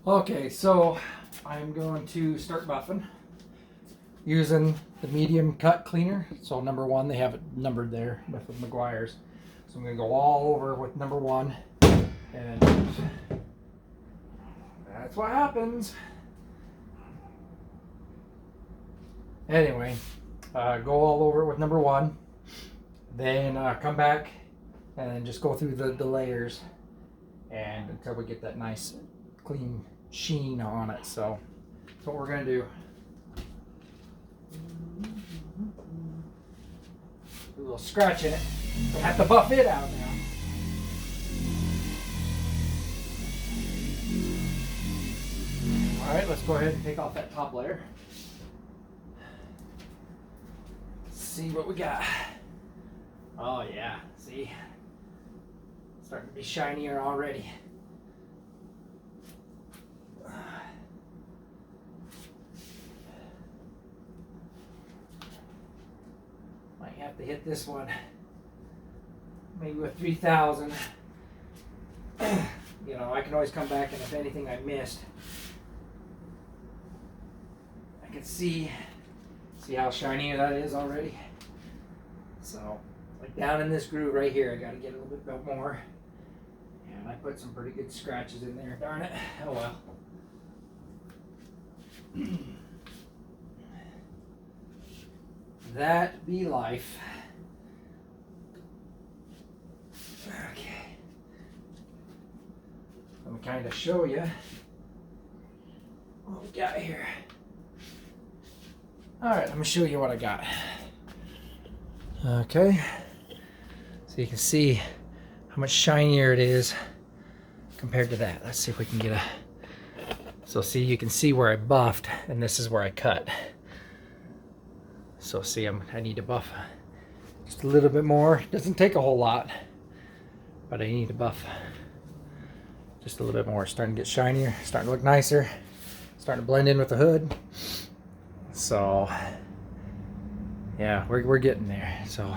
Okay, so I'm going to start buffing using the medium cut cleaner. So number one, they have it numbered there with the McGuire's. So I'm going to go all over with number one, and that's what happens. Anyway, go all over with number one, then come back and then just go through the layers and until we get that nice clean sheen on it. So that's what we're going to do. A little scratch in it. I have to buff it out now. Alright, let's go ahead and take off that top layer. See what we got. Oh yeah, see? Starting to be shinier already. Might have to hit this one maybe with 3,000. You know, I can always come back, and if anything I missed, I can see how shiny that is already. So, like down in this groove right here, I got to get a little bit more. And I put some pretty good scratches in there. Darn it. Oh well. That be life. Okay. Let me kind of show you what we got here. Alright, let me show you what I got. Okay. So you can see how much shinier it is compared to that. Let's see if we can get a... So see, you can see where I buffed, and this is where I cut. So see, I need to buff just a little bit more. Doesn't take a whole lot, but I need to buff just a little bit more. It's starting to get shinier, starting to look nicer, starting to blend in with the hood. So yeah, we're getting there. So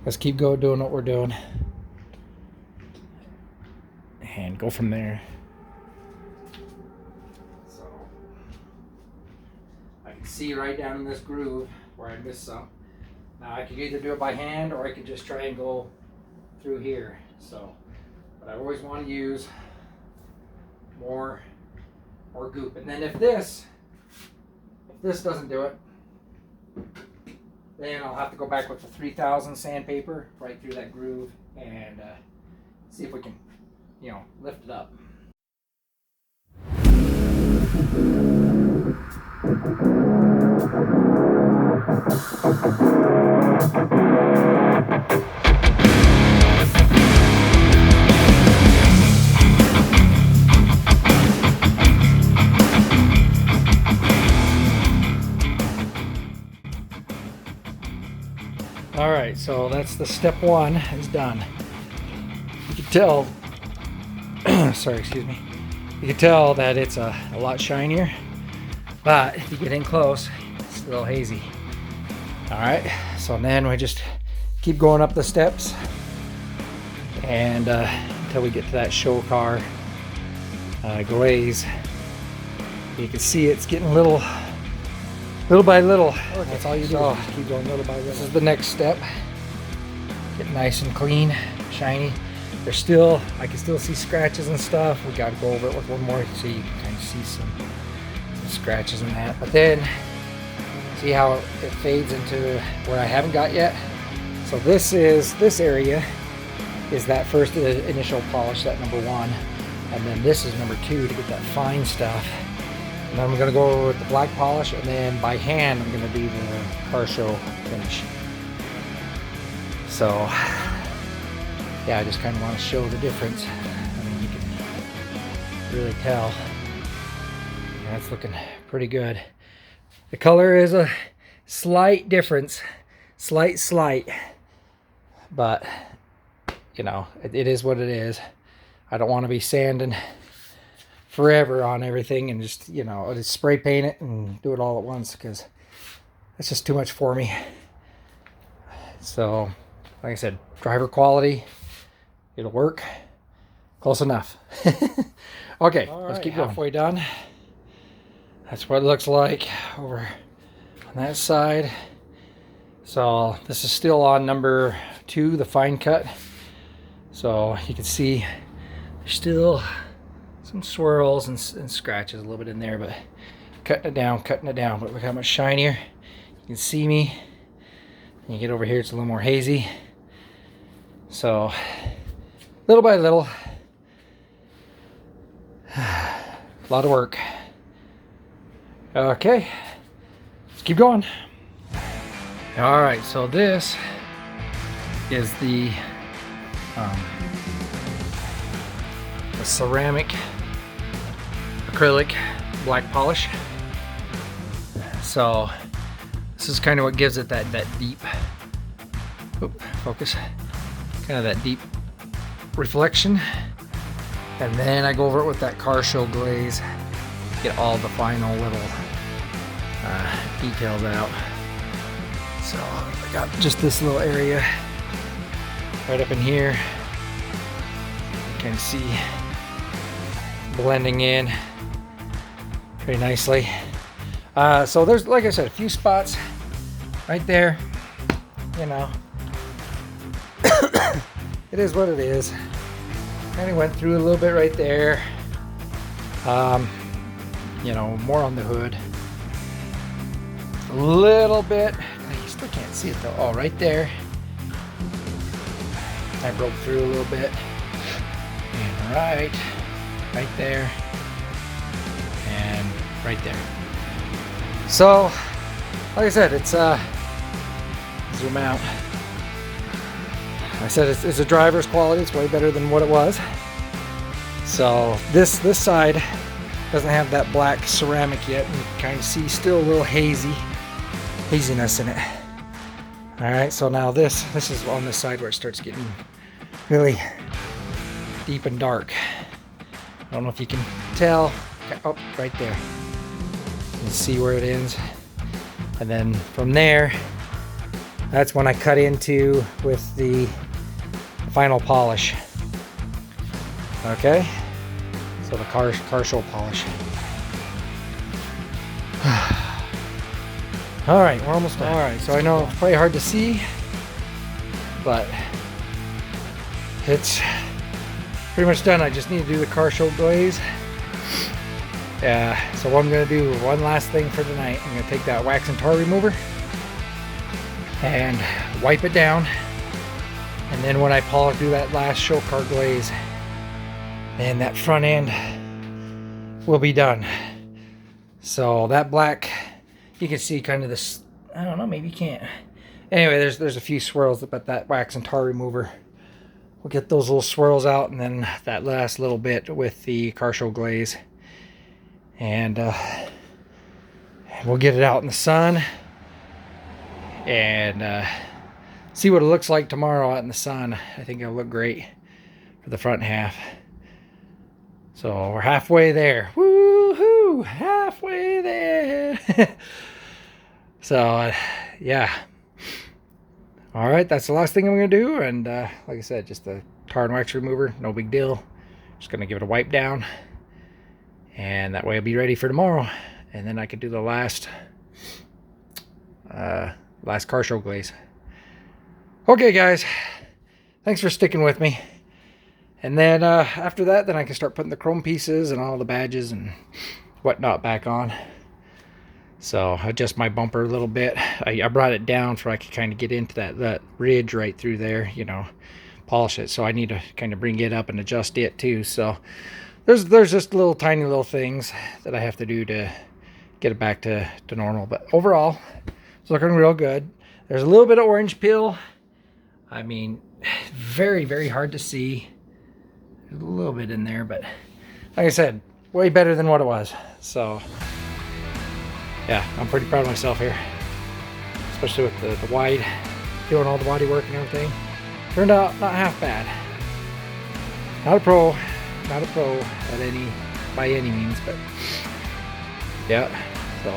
let's keep doing what we're doing and go from there. So I can see right down in this groove where I missed some. Now I could either do it by hand or I could just try and go through here. So, but I always want to use more goop. And then if this doesn't do it, then I'll have to go back with the 3000 sandpaper right through that groove and see if we can, you know, lift it up. All right, so that's the step one is done. You can tell, sorry, excuse me. You can tell that it's a lot shinier, but if you get in close, it's a little hazy. All right, so then we just keep going up the steps and until we get to that show car glaze. You can see it's getting little by little. That's all you do. Just keep going little by little. This is the next step. Get nice and clean, shiny. There's still, I can still see scratches and stuff. We got to go over it with one more so you can kind of see some scratches and that. But then, see how it fades into where I haven't got yet? So this area is that first initial polish, that number one. And then this is number two to get that fine stuff. And then I'm going to go over with the black polish, and then by hand I'm going to do the car show finish. So yeah, I just kind of want to show the difference. I mean, you can really tell. That's looking pretty good. The color is a slight difference, slight, but you know, it is what it is. I don't want to be sanding forever on everything and just, you know, just spray paint it and do it all at once, because that's just too much for me. So like I said, driver quality, it'll work. Close enough. Okay, let's keep going. Halfway done. That's what it looks like over on that side. So this is still on number 2, the fine cut. So you can see there's still some swirls and scratches a little bit in there, but cutting it down. But look how much shinier. You can see me. And you get over here, it's a little more hazy. So little by little, a lot of work. Okay, let's keep going. All right, so this is the ceramic acrylic black polish. So this is kind of what gives it that deep, focus, kind of that deep reflection. And then I go over it with that car show glaze, get all the final little details out. So I got just this little area right up in here. You can see blending in very nicely. So there's, like I said, a few spots right there, you know. It is what it is. Kind of went through a little bit right there. You know, more on the hood. A little bit. You still can't see it though. Oh, right there. I broke through a little bit. And right there. And right there. So, like I said, it's zoom out. I said it's a driver's quality. It's way better than what it was. So this side doesn't have that black ceramic yet. You can kind of see still a little haziness in it. All right, so now this is on this side where it starts getting really deep and dark. I don't know if you can tell. Oh, right there. You can see where it ends. And then from there, that's when I cut into with the final polish. Okay, so the car show polish. All right, we're almost done. All right, so I know it's probably hard to see, but it's pretty much done. I just need to do the car show glaze. So what I'm gonna do, one last thing for tonight, I'm gonna take that wax and tar remover and wipe it down, and then when I do that last show car glaze, then that front end will be done. So that black, you can see kind of this, I don't know, maybe you can't. Anyway, there's a few swirls, but that wax and tar remover will get those little swirls out, and then that last little bit with the car show glaze, and we'll get it out in the sun and see what it looks like tomorrow out in the sun. I think it'll look great for the front half. So we're halfway there. Woohoo! Halfway there. So yeah. All right, that's the last thing I'm gonna do. And like I said, just the tar and wax remover, no big deal. Just gonna give it a wipe down, and that way I'll be ready for tomorrow. And then I can do the last car show glaze. Okay, guys, thanks for sticking with me. And then after that, then I can start putting the chrome pieces and all the badges and whatnot back on. So adjust my bumper a little bit. I brought it down so I could kind of get into that ridge right through there, you know, polish it. So I need to kind of bring it up and adjust it too. So there's just little tiny little things that I have to do to get it back to normal. But overall, it's looking real good. There's a little bit of orange peel. I mean, very, very hard to see. There's a little bit in there, but like I said, way better than what it was. So yeah, I'm pretty proud of myself here, especially with the wide, doing all the body work and everything. Turned out not half bad. Not a pro by any means, but yeah. So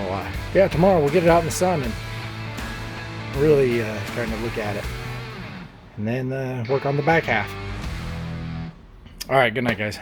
yeah, tomorrow we'll get it out in the sun and really kind of look at it, and then work on the back half. All right, good night, guys.